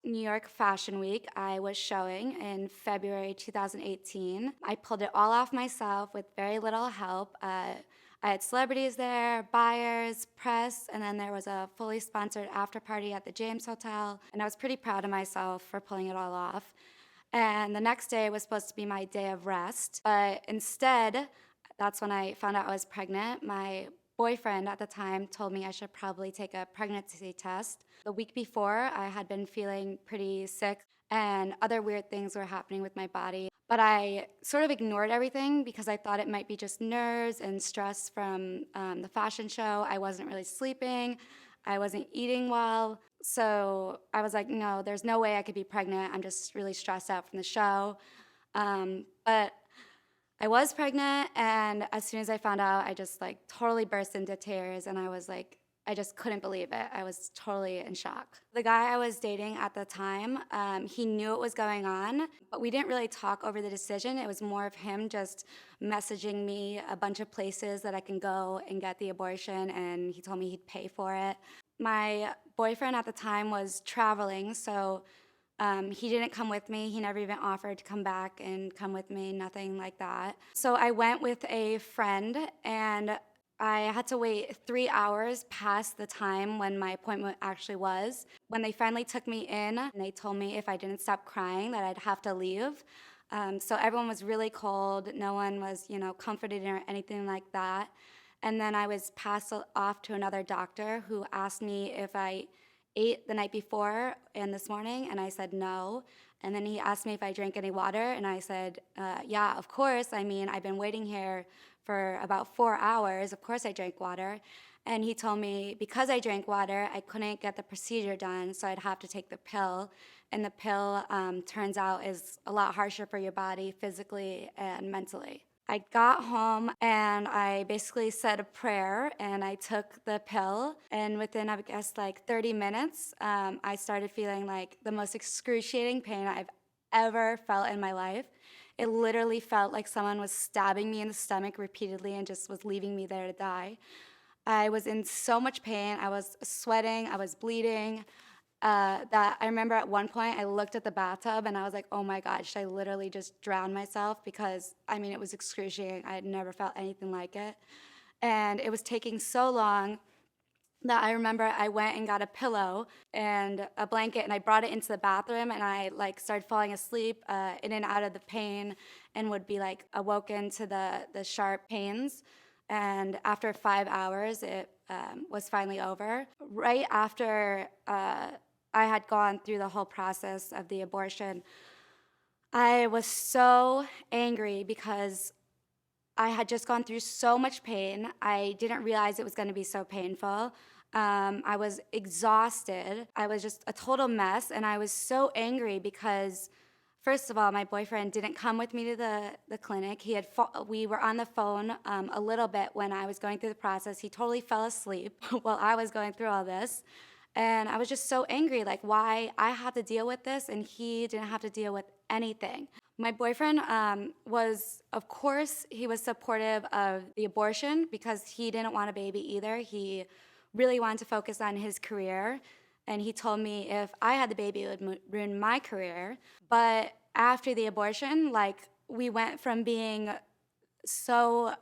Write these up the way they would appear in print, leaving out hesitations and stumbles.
New York Fashion Week. I was showing in February 2018. I pulled it all off myself with very little help. I had celebrities there, buyers, press, and then there was a fully sponsored after party at the James Hotel. And I was pretty proud of myself for pulling it all off. And the next day was supposed to be my day of rest. But instead, that's when I found out I was pregnant. My boyfriend at the time told me I should probably take a pregnancy test. The week before, I had been feeling pretty sick and other weird things were happening with my body. But I sort of ignored everything because I thought it might be just nerves and stress from the fashion show. I wasn't really sleeping. I wasn't eating well. So I was like, no, there's no way I could be pregnant. I'm just really stressed out from the show. But I was pregnant, and as soon as I found out, I just like totally burst into tears, and I was like, I just couldn't believe it. I was totally in shock. The guy I was dating at the time, he knew what was going on, but we didn't really talk over the decision. It was more of him just messaging me a bunch of places that I can go and get the abortion, and he told me he'd pay for it. My boyfriend at the time was traveling, so he didn't come with me. He never even offered to come back and come with me, nothing like that. So I went with a friend, and I had to wait 3 hours past the time when my appointment actually was. When they finally took me in, and they told me if I didn't stop crying that I'd have to leave. So everyone was really cold. No one was, comforted or anything like that. And then I was passed off to another doctor who asked me if I ate the night before and this morning, and I said no. And then he asked me if I drank any water, and I said, yeah, of course. I mean, I've been waiting here for about 4 hours. Of course I drank water. And he told me because I drank water, I couldn't get the procedure done, so I'd have to take the pill. And the pill, turns out, is a lot harsher for your body physically and mentally. I got home and I basically said a prayer and I took the pill. And within, I guess, like 30 minutes, I started feeling like the most excruciating pain I've ever felt in my life. It literally felt like someone was stabbing me in the stomach repeatedly and just was leaving me there to die. I was in so much pain. I was sweating. I was bleeding. That I remember at one point I looked at the bathtub and I was like, oh my God, should I literally just drown myself? Because it was excruciating. I had never felt anything like it. And it was taking so long that I remember I went and got a pillow and a blanket and I brought it into the bathroom and I like started falling asleep in and out of the pain and would be like awoken to the sharp pains. And after 5 hours, it was finally over. Right after I had gone through the whole process of the abortion, I was so angry because I had just gone through so much pain. I didn't realize it was going to be so painful. I was exhausted. I was just a total mess. And I was so angry because, first of all, my boyfriend didn't come with me to the clinic. We were on the phone a little bit when I was going through the process. He totally fell asleep while I was going through all this. And I was just so angry, like why I had to deal with this and he didn't have to deal with anything. My boyfriend of course, he was supportive of the abortion because he didn't want a baby either. He really wanted to focus on his career. And he told me if I had the baby, it would ruin my career. But after the abortion, like we went from being so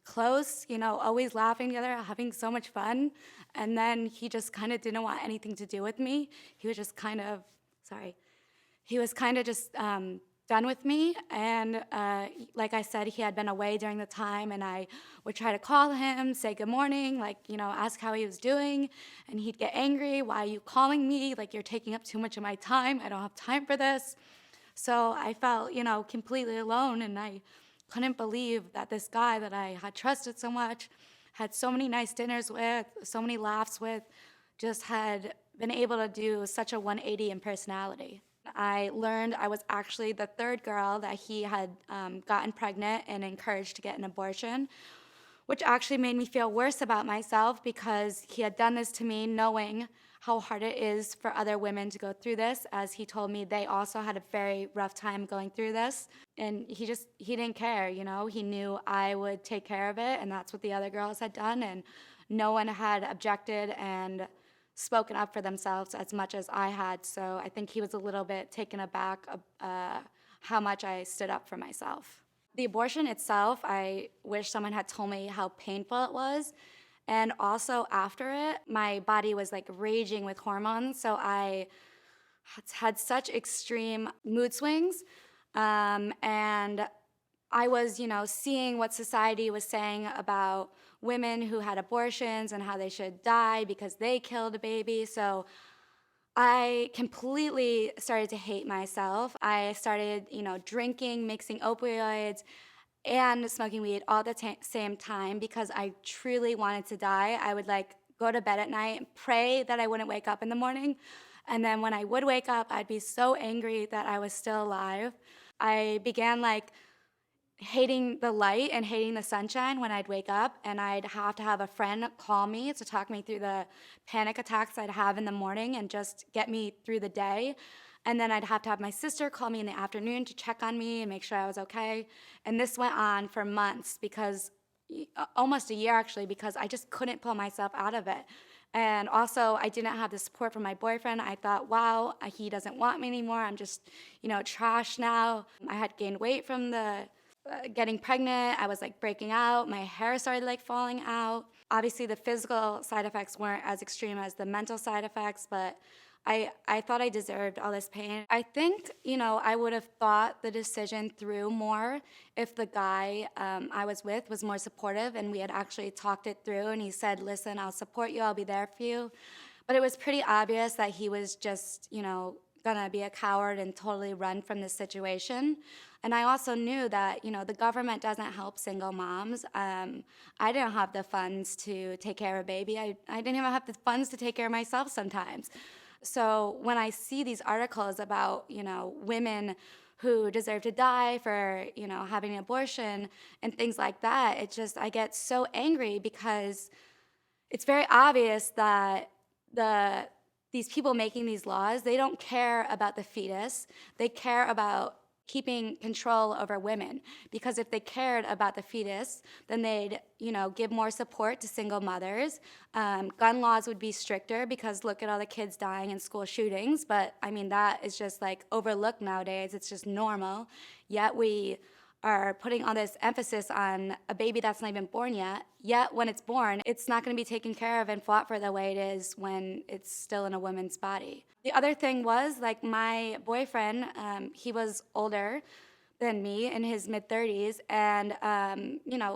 close, always laughing together, having so much fun. And then he just kind of didn't want anything to do with me. He was just kind of, just done with me. And like I said, he had been away during the time, and I would try to call him, say good morning, ask how he was doing. And he'd get angry. Why are you calling me? Like, you're taking up too much of my time. I don't have time for this. So I felt, completely alone, and I couldn't believe that this guy that I had trusted so much, had so many nice dinners with, so many laughs with, just had been able to do such a 180 in personality. I learned I was actually the third girl that he had gotten pregnant and encouraged to get an abortion, which actually made me feel worse about myself because he had done this to me knowing how hard it is for other women to go through this. As he told me, they also had a very rough time going through this. And he didn't care, He knew I would take care of it, and that's what the other girls had done, and no one had objected. And spoken up for themselves as much as I had. So I think he was a little bit taken aback how much I stood up for myself. The abortion itself, I wish someone had told me how painful it was. And also after it, my body was like raging with hormones. So I had such extreme mood swings. And I was, seeing what society was saying about women who had abortions and how they should die because they killed a baby. So I completely started to hate myself. I started, drinking, mixing opioids, and smoking weed all at the same time because I truly wanted to die. I would like go to bed at night and pray that I wouldn't wake up in the morning. And then when I would wake up, I'd be so angry that I was still alive. I began like hating the light and hating the sunshine when I'd wake up, and I'd have to have a friend call me to talk me through the panic attacks I'd have in the morning and just get me through the day. And then I'd have to have my sister call me in the afternoon to check on me and make sure I was okay. And this went on for months, because almost a year actually, because I just couldn't pull myself out of it. And also, I didn't have the support from my boyfriend. I thought, wow, he doesn't want me anymore. I'm just, trash now. I had gained weight from the getting pregnant. I was like breaking out. My hair started like falling out. Obviously, the physical side effects weren't as extreme as the mental side effects, but I thought I deserved all this pain. I think, I would have thought the decision through more if the guy I was with was more supportive and we had actually talked it through and he said, listen, I'll support you, I'll be there for you. But it was pretty obvious that he was just, gonna be a coward and totally run from this situation. And I also knew that, the government doesn't help single moms. I didn't have the funds to take care of a baby. I didn't even have the funds to take care of myself sometimes. So when I see these articles about, women who deserve to die for, having an abortion and things like that, I get so angry because it's very obvious that these people making these laws, they don't care about the fetus. They care about keeping control over women, because if they cared about the fetus, then they'd, give more support to single mothers. Gun laws would be stricter, because look at all the kids dying in school shootings. But I mean, that is just like overlooked nowadays. It's just normal. Yet we are putting all this emphasis on a baby that's not even born yet. Yet when it's born, it's not going to be taken care of and fought for the way it is when it's still in a woman's body. The other thing was, like, my boyfriend, he was older than me, in his mid-30s, and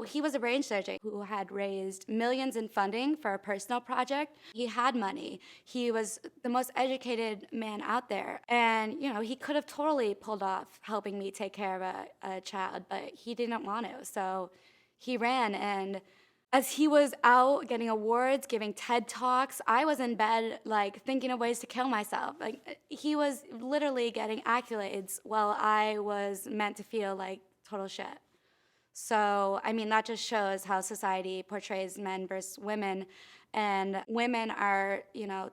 he was a brain surgeon who had raised millions in funding for a personal project. He had money. He was the most educated man out there, and he could have totally pulled off helping me take care of a child, but he didn't want to. So he ran, and as he was out getting awards, giving TED Talks, I was in bed, like, thinking of ways to kill myself. Like, he was literally getting accolades while I was meant to feel like total shit. So, I mean, that just shows how society portrays men versus women. And women are,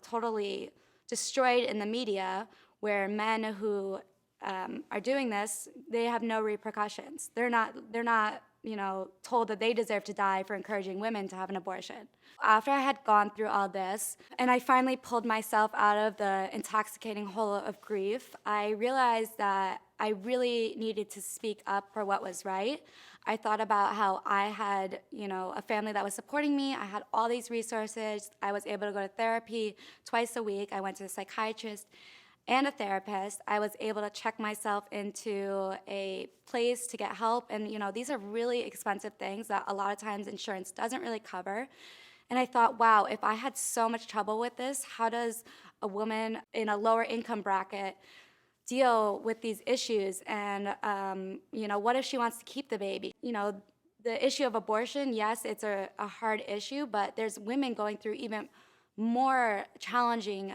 totally destroyed in the media, where men who are doing this, they have no repercussions. They're not told that they deserve to die for encouraging women to have an abortion. After I had gone through all this, and I finally pulled myself out of the intoxicating hole of grief, I realized that I really needed to speak up for what was right. I thought about how I had, a family that was supporting me. I had all these resources. I was able to go to therapy twice a week. I went to a psychiatrist and a therapist. I was able to check myself into a place to get help. And, these are really expensive things that a lot of times insurance doesn't really cover. And I thought, wow, if I had so much trouble with this, how does a woman in a lower income bracket deal with these issues? And, what if she wants to keep the baby? The issue of abortion, yes, it's a hard issue, but there's women going through even more challenging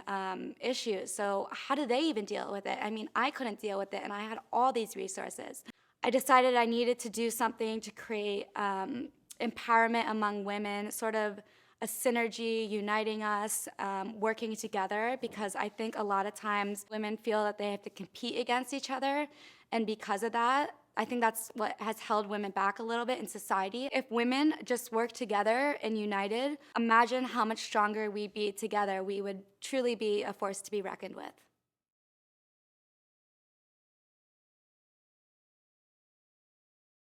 issues. So how do they even deal with it? I mean, I couldn't deal with it, and I had all these resources. I decided I needed to do something to create empowerment among women, sort of a synergy uniting us, working together, because I think a lot of times women feel that they have to compete against each other, and because of that, I think that's what has held women back a little bit in society. If women just work together and united, imagine how much stronger we'd be together. We would truly be a force to be reckoned with.